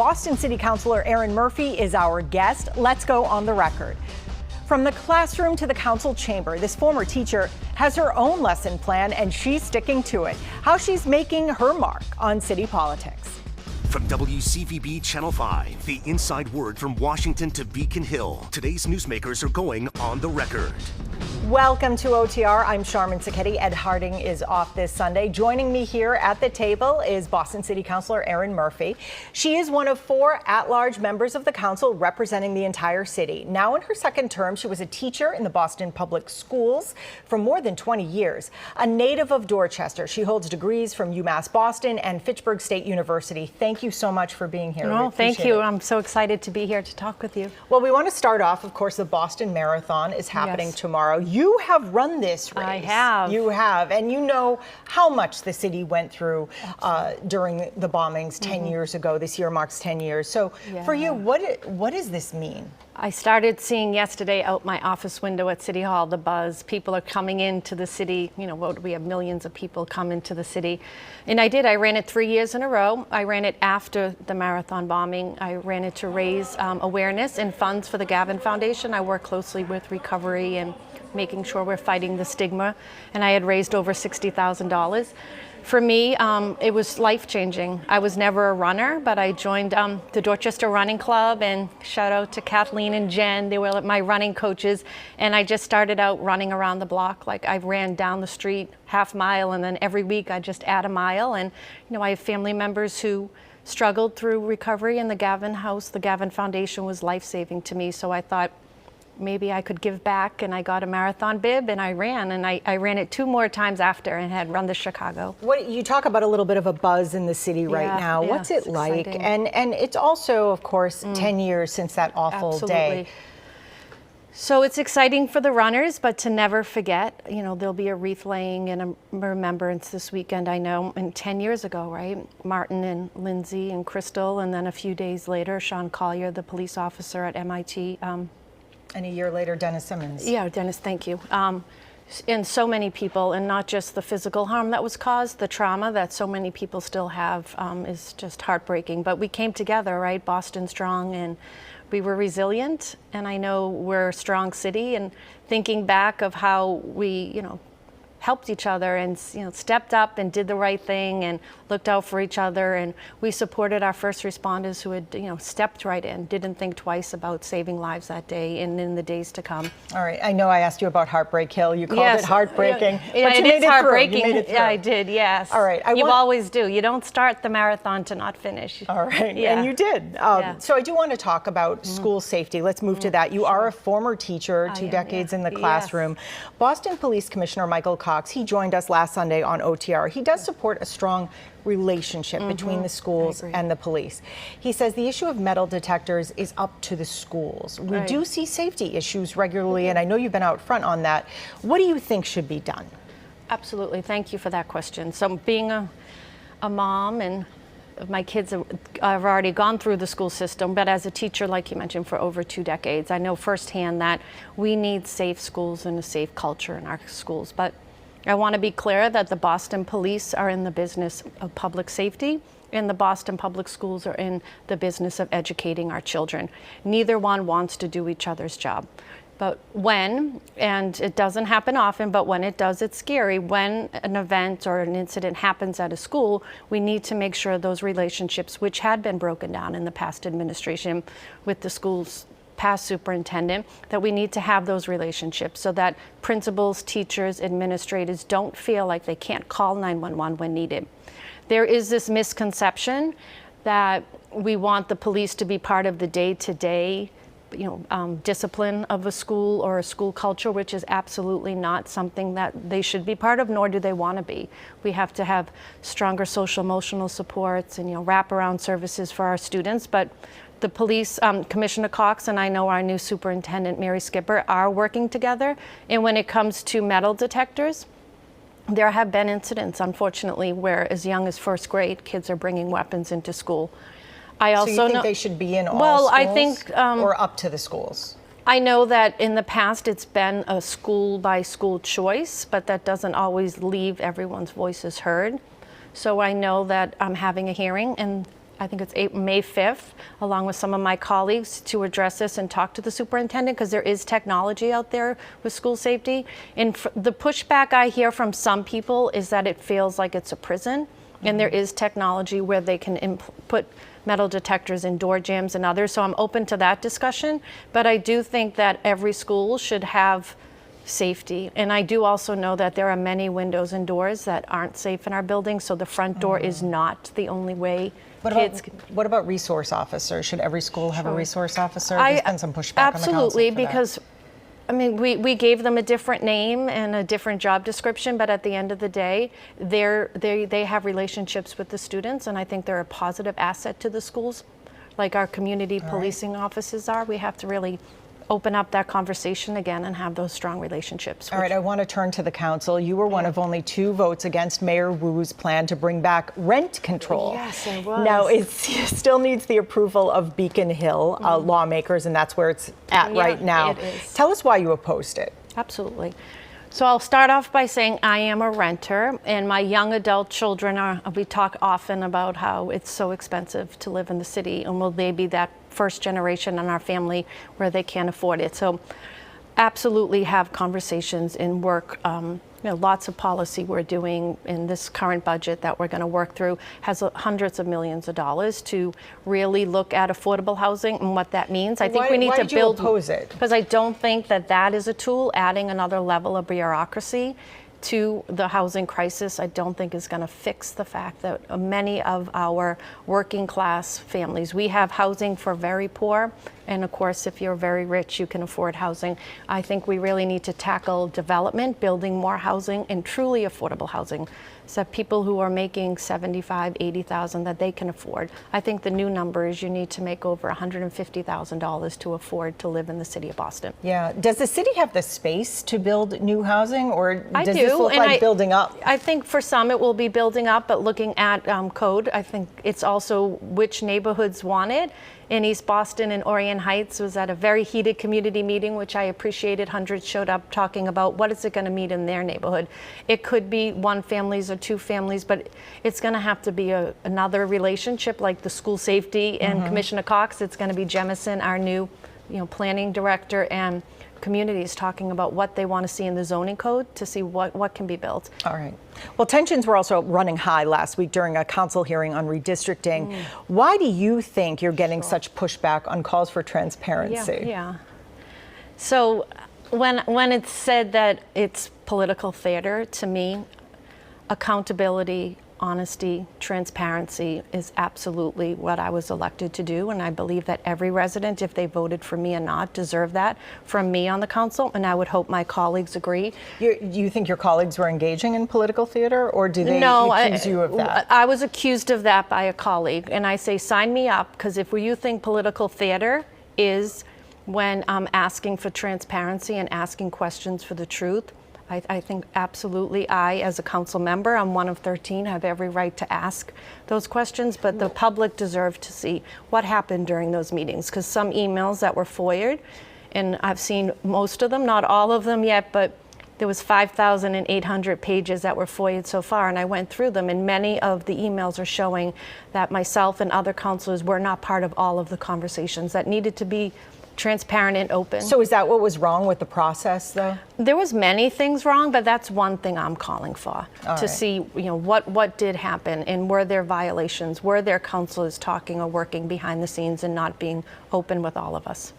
Boston City Councilor Erin Murphy is our guest. Let's go on the record. From the classroom to the council chamber, this former teacher has her own lesson plan and she's sticking to it. How she's making her mark on city politics. From WCVB Channel 5, the inside word from Washington to Beacon Hill. Today's newsmakers are going on the record. Welcome to OTR. I'm Charmin Sacchetti. Ed Harding is off this Sunday. Joining me here at the table is Boston City Councilor Erin Murphy. She is one of 4 at-large members of the council representing the entire city. Now in her second term, she was a teacher in the Boston Public Schools for more than 20 years. A native of Dorchester, she holds degrees from UMass Boston and Fitchburg State University. Thank you so much for being here. Oh, thank you. I'm so excited to be here to talk with you. Well, we want to start off, of course, the Boston Marathon is happening tomorrow. You have run this race. I have. You have. And you know how much the city went through during the bombings 10 years ago. This year marks 10 years. So for you, what does this mean? I started seeing yesterday out my office window at City Hall, the buzz. People are coming into the city. You know, we have millions of people come into the city. And I did. I ran it 3 years in a row. I ran it after the marathon bombing. I ran it to raise awareness and funds for the Gavin Foundation. I work closely with recovery and making sure we're fighting the stigma. And I had raised over $60,000. For me, it was life-changing. I was never a runner, but I joined the Dorchester Running Club, and shout out to Kathleen and Jen. They were my running coaches, and I just started out running around the block. Like, I ran down the street half mile, and then every week I just add a mile. And you know, I have family members who struggled through recovery, and the Gavin House, the Gavin Foundation was life-saving to me. So I thought, maybe I could give back, and I got a marathon bib and I ran, and I ran it 2 more times after and had run the Chicago. What you talk about a little bit of a buzz in the city right now. What's it like? Exciting. And it's also, of course, 10 years since that awful day. So it's exciting for the runners, but to never forget, you know, there'll be a wreath laying and a remembrance this weekend, I know, and 10 years ago, right? Martin and Lindsay and Crystal, and then a few days later, Sean Collier, the police officer at MIT. And a year later, Dennis Simmons. Yeah, Dennis, thank you. And so many people, and not just the physical harm that was caused, the trauma that so many people still have is just heartbreaking. But we came together, right? Boston strong, and we were resilient. And I know we're a strong city, and thinking back of how we, you know, helped each other and, you know, stepped up and did the right thing and looked out for each other, and we supported our first responders who had, you know, stepped right in, didn't think twice about saving lives that day and in the days to come. All right, I know I asked you about Heartbreak Hill. You called it heartbreaking, yeah, but you made it heartbreaking. You made it through. Yeah, I did. Yes. All right, you always do. You don't start the marathon to not finish. All right, and you did. So I do want to talk about school safety. Let's move to that. You are a former teacher, 2 decades in the classroom. Boston Police Commissioner Michael Cox, he joined us last Sunday on OTR. He does support a strong relationship between the schools and the police. He says the issue of metal detectors is up to the schools. We do see safety issues regularly, and I know you've been out front on that. What do you think should be done? Absolutely. Thank you for that question. So being a mom, and my kids have already gone through the school system, but as a teacher, like you mentioned, for over 2 decades, I know firsthand that we need safe schools and a safe culture in our schools. But I want to be clear that the Boston Police are in the business of public safety, and the Boston Public Schools are in the business of educating our children. Neither one wants to do each other's job. But when, and it doesn't happen often, but when it does, it's scary. When an event or an incident happens at a school, we need to make sure those relationships, which had been broken down in the past administration with the school's past superintendent, that we need to have those relationships so that principals, teachers, administrators don't feel like they can't call 911 when needed. There is this misconception that we want the police to be part of the day-to-day, you know, discipline of a school or a school culture, which is absolutely not something that they should be part of, nor do they want to be. We have to have stronger social emotional supports and, you know, wraparound services for our students. But the police, Commissioner Cox and I know our new superintendent, Mary Skipper, are working together. And when it comes to metal detectors, there have been incidents, unfortunately, where as young as 1st grade, kids are bringing weapons into school. I also so you think they should be in all schools? I think, or up to the schools? I know that in the past it's been a school by school choice, but that doesn't always leave everyone's voices heard. So I know that I'm having a hearing, and I think it's May 5th, along with some of my colleagues to address this and talk to the superintendent, because there is technology out there with school safety. And the pushback I hear from some people is that it feels like it's a prison, and there is technology where they can put metal detectors in door jambs and others. So I'm open to that discussion, but I do think that every school should have safety. And I do also know that there are many windows and doors that aren't safe in our buildings, so the front door is not the only way kids can. What about resource officers? Should every school have a resource officer? There's been some pushback Absolutely, on the council for because I mean, we gave them a different name and a different job description, but at the end of the day, they have relationships with the students, and I think they're a positive asset to the schools, like our community policing offices are. We have to really open up that conversation again and have those strong relationships. All right, I want to turn to the council. You were one of only 2 votes against Mayor Wu's plan to bring back rent control. Yes, I was. Now, it still needs the approval of Beacon Hill lawmakers, and that's where it's at right now. It is. Tell us why you opposed it. Absolutely. So I'll start off by saying I am a renter, and my young adult children we talk often about how it's so expensive to live in the city, and will they be that first generation in our family where they can't afford it. So absolutely have conversations and work. Lots of policy we're doing in this current budget that we're going to work through has hundreds of millions of dollars to really look at affordable housing and what that means. I think we need to build. Why did you oppose it? Because I don't think that is a tool. Adding another level of bureaucracy to the housing crisis, I don't think is going to fix the fact that many of our working class families, we have housing for very poor, and of course if you're very rich you can afford housing. I think we really need to tackle development, building more housing, and truly affordable housing, so that people who are making $75,000, $80,000 that they can afford. I think the new number is you need to make over $150,000 to afford to live in the city of Boston. Yeah. Does the city have the space to build new housing, or does I this do, look and like building up? I think for some it will be building up, but looking at code, I think it's also which neighborhoods want it. In East Boston and Orient Heights was at a very heated community meeting, which I appreciated. Hundreds showed up talking about what is it going to meet in their neighborhood. It could be 1 families or 2 families, but it's going to have to be another relationship like the school safety and Commissioner Cox. It's going to be Jemison, our new planning director, and communities talking about what they want to see in the zoning code to see what can be built. All right. Well, tensions were also running high last week during a council hearing on redistricting. Why do you think you're getting such pushback on calls for transparency? Yeah. So when it's said that it's political theater, to me, accountability, honesty, transparency is absolutely what I was elected to do, and I believe that every resident, if they voted for me or not, deserve that from me on the council, and I would hope my colleagues agree. You think your colleagues were engaging in political theater, or do they accuse you of that? I was accused of that by a colleague, and I say sign me up, because if you think political theater is when I'm asking for transparency and asking questions for the truth, I think absolutely I, as a council member, I'm one of 13, have every right to ask those questions, but the public deserve to see what happened during those meetings, because some emails that were FOIA'd, and I've seen most of them, not all of them yet, but there was 5,800 pages that were FOIA'd so far, and I went through them, and many of the emails are showing that myself and other councilors were not part of all of the conversations that needed to be transparent and open. So is that what was wrong with the process, though? There was many things wrong, but that's one thing I'm calling for, to see what did happen, and were there violations, were there councilors talking or working behind the scenes and not being open with all of us.